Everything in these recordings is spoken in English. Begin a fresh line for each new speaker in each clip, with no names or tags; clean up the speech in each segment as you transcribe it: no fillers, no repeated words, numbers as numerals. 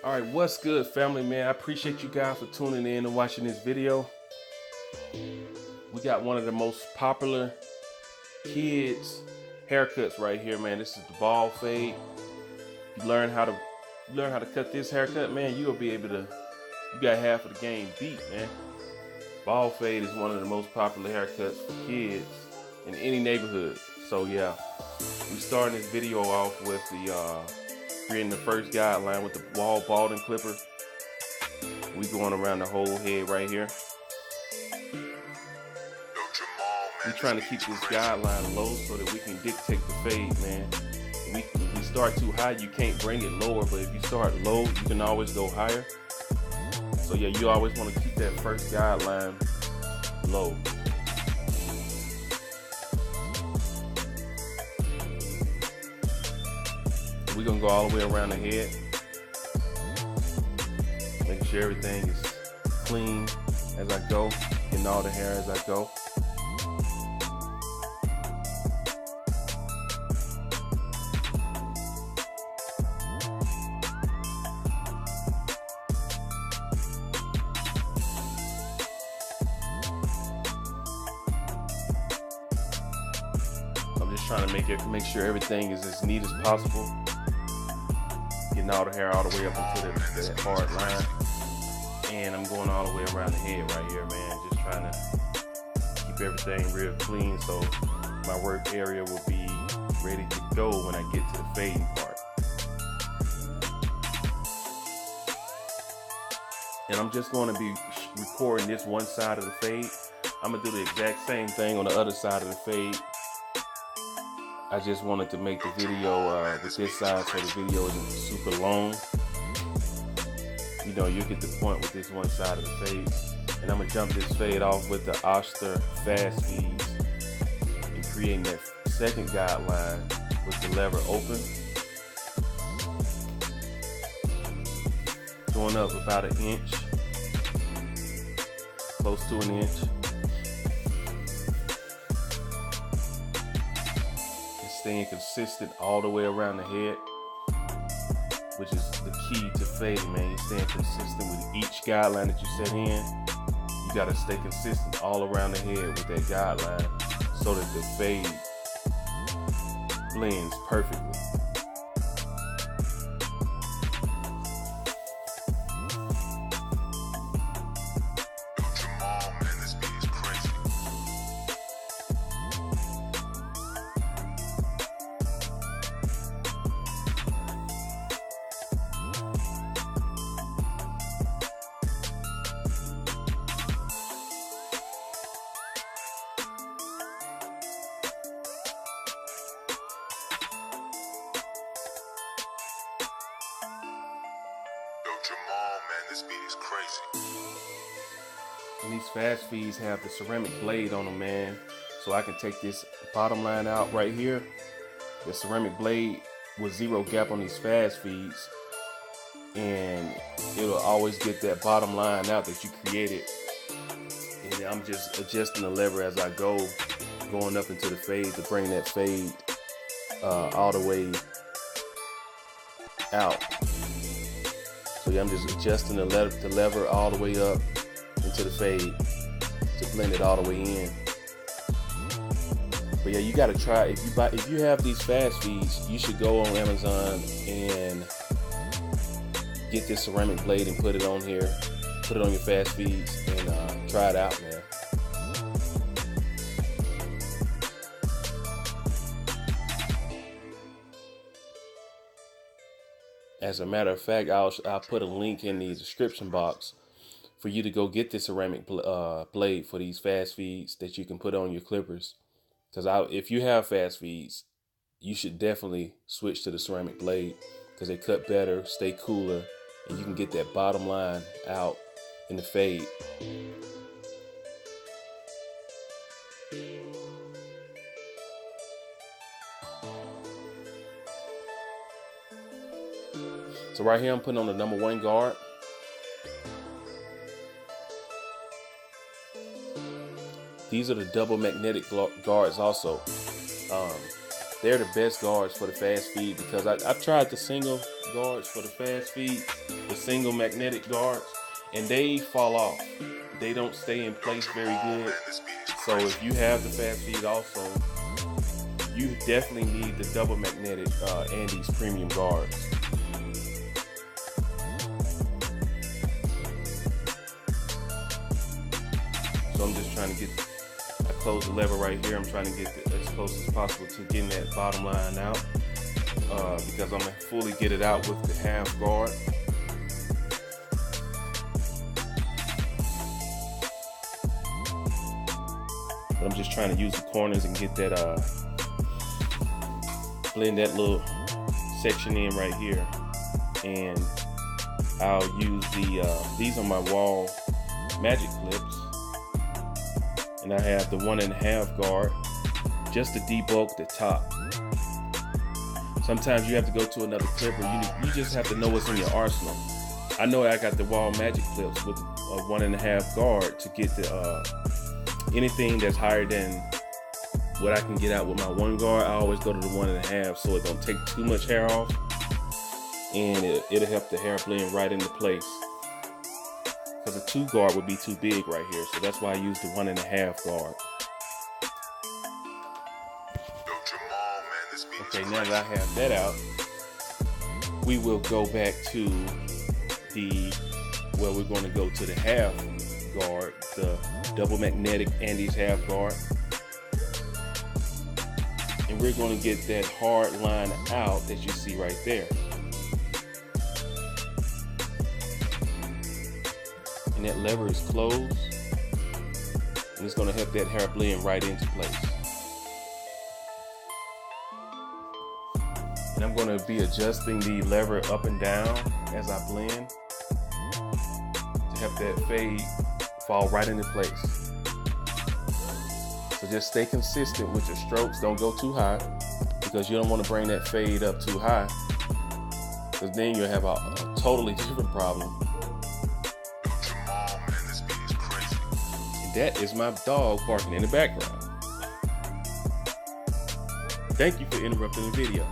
All right, what's good, family, man? I appreciate you guys for tuning in and watching this video. We got one of the most popular kids haircuts right here, man. This is the bald fade. You learn how to cut this haircut, man. You'll be able to. You got half of the game beat, man. Bald fade is one of the most popular haircuts for kids in any neighborhood. So yeah, we starting this video off with the creating the first guideline with the wall balding clipper. We going around the whole head right here. We trying to keep this guideline low so that we can dictate the fade, man. If we start too high, you can't bring it lower, but if you start low, you can always go higher. So yeah, you always want to keep that first guideline low. We're gonna go all the way around the head, making sure everything is clean as I go, getting all the hair as I go. I'm just trying to make sure everything is as neat as possible. Getting all the hair all the way up into that hard line. And I'm going all the way around the head right here, man. Just trying to keep everything real clean so my work area will be ready to go when I get to the fading part. And I'm just going to be recording this one side of the fade. I'm going to do the exact same thing on the other side of the fade. I just wanted to make the video with this side so the video isn't super long. You know, you get the point with this one side of the fade. And I'm gonna jump this fade off with the Oster fast feeds and creating that second guideline with the lever open. Going up about an inch, close to an inch. Staying consistent all the way around the head, which is the key to fading, man. You're staying consistent with each guideline that you set in. You gotta stay consistent all around the head with that guideline so that the fade blends perfectly.
This beat is crazy.
And these fast feeds have the ceramic blade on them, man. So I can take this bottom line out right here. The ceramic blade with zero gap on these fast feeds. And it'll always get that bottom line out that you created. And I'm just adjusting the lever as I go, going up into the fade to bring that fade all the way out. So yeah, I'm just adjusting the lever all the way up into the fade to blend it all the way in. But yeah, you gotta try. If you have these fast feeds, you should go on Amazon and get this ceramic blade and put it on here. Put it on your fast feeds and try it out, man. As a matter of fact, I'll put a link in the description box for you to go get this ceramic blade for these fast feeds that you can put on your clippers. Because if you have fast feeds, you should definitely switch to the ceramic blade because they cut better, stay cooler, and you can get that bottom line out in the fade. So right here, I'm putting on the number 1 guard. These are the double magnetic guards also. They're the best guards for the fast feed because I've tried the single guards for the fast feed the single magnetic guards, and they fall off. They don't stay in place very good. So if you have the fast feed also, you definitely need the double magnetic Andes premium guards. So I'm just trying to get, I close the lever right here. I'm trying to get as close as possible to getting that bottom line out because I'm gonna fully get it out with the half guard. But I'm just trying to use the corners and get that, blend that little section in right here. And I'll use these are my wall magic clips. And I have the 1.5 guard just to debulk the top. Sometimes you have to go to another clip, or you just have to know what's in your arsenal. I know I got the wall magic clips with a 1.5 guard to get the anything that's higher than what I can get out with my 1 guard. I always go to the 1.5 so it don't take too much hair off, and it'll help the hair blend right into place. Because a 2 guard would be too big right here, so that's why I use the 1.5 guard. Okay, now that I have that out, we will go back to we're going to go to the half guard, the double magnetic Andes half guard. And we're going to get that hard line out that you see right there. And that lever is closed, and it's going to help that hair blend right into place. And I'm going to be adjusting the lever up and down as I blend to help that fade fall right into place. So just stay consistent with your strokes. Don't go too high, because you don't want to bring that fade up too high, because then you'll have a totally different problem. And that is my dog barking in the background. Thank you for interrupting the video.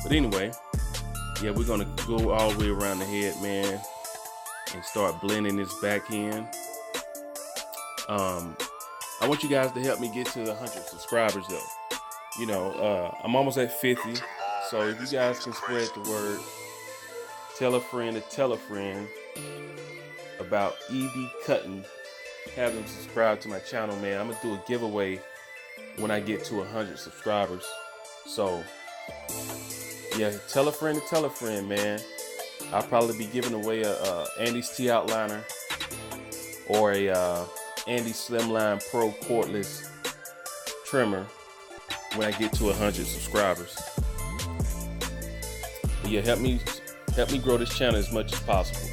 But anyway, yeah, we're gonna go all the way around the head, man, and start blending this back in. I want you guys to help me get to 100 subscribers though. You know, I'm almost at 50, so if you guys can spread the word, tell a friend to tell a friend about EB Cutting, have them subscribe to my channel, man. I'm gonna do a giveaway when I get to 100 subscribers. So yeah, tell a friend to tell a friend, man. I'll probably be giving away a Andes T outliner or a Andes Slimline Pro cordless trimmer when I get to 100 subscribers. But yeah, help me grow this channel as much as possible,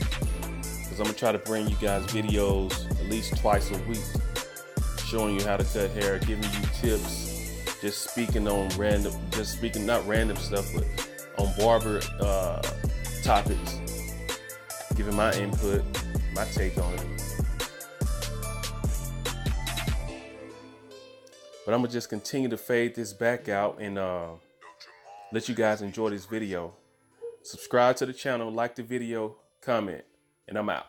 because I'm gonna try to bring you guys videos at least twice a week, showing you how to cut hair, giving you tips, just speaking on not random stuff, but on barber topics, giving my input, my take on it. But I'm gonna just continue to fade this back out and let you guys enjoy this video. Subscribe to the channel, like the video, comment, and I'm out.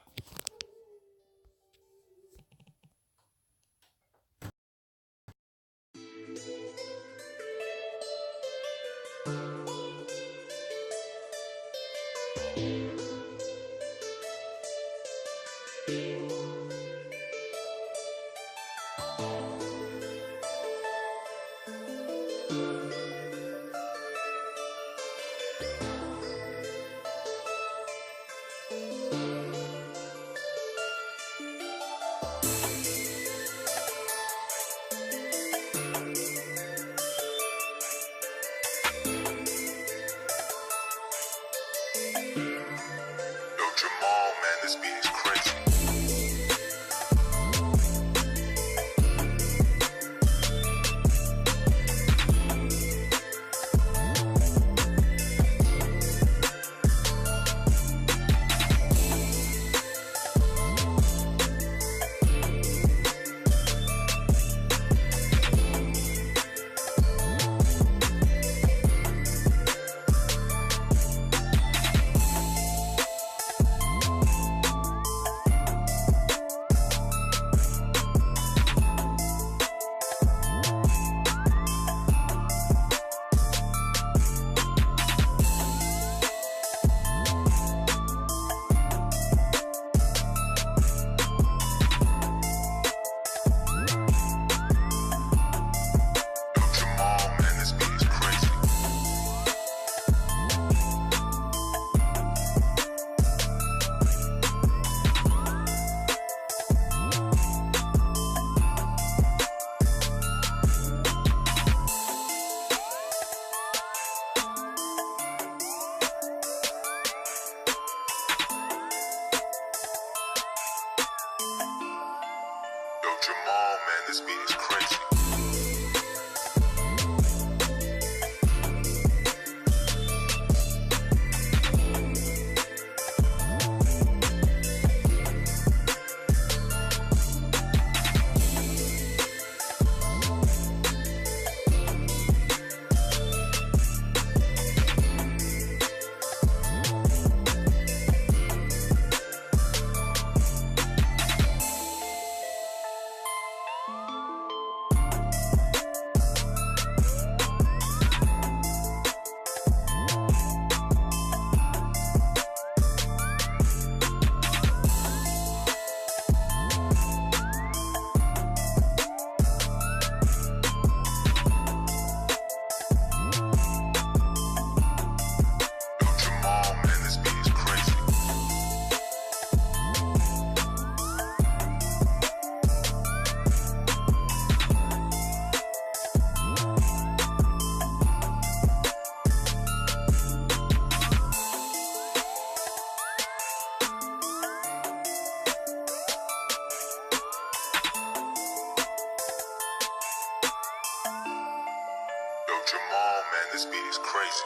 this beat is crazy.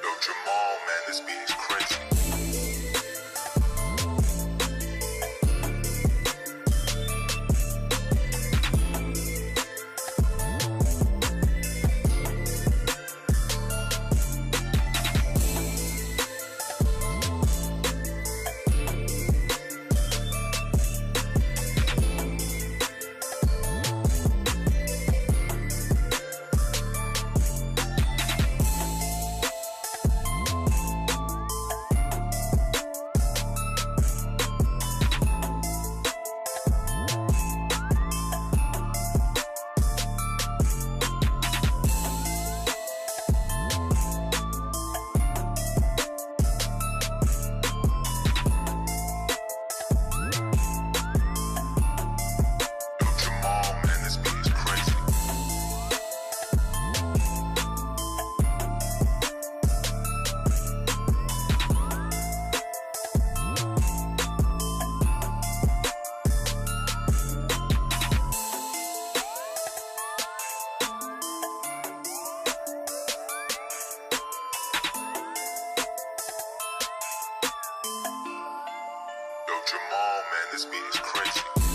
Yo, Jamal, man, this beat is crazy. Yo, Jamal, man, this beat is crazy.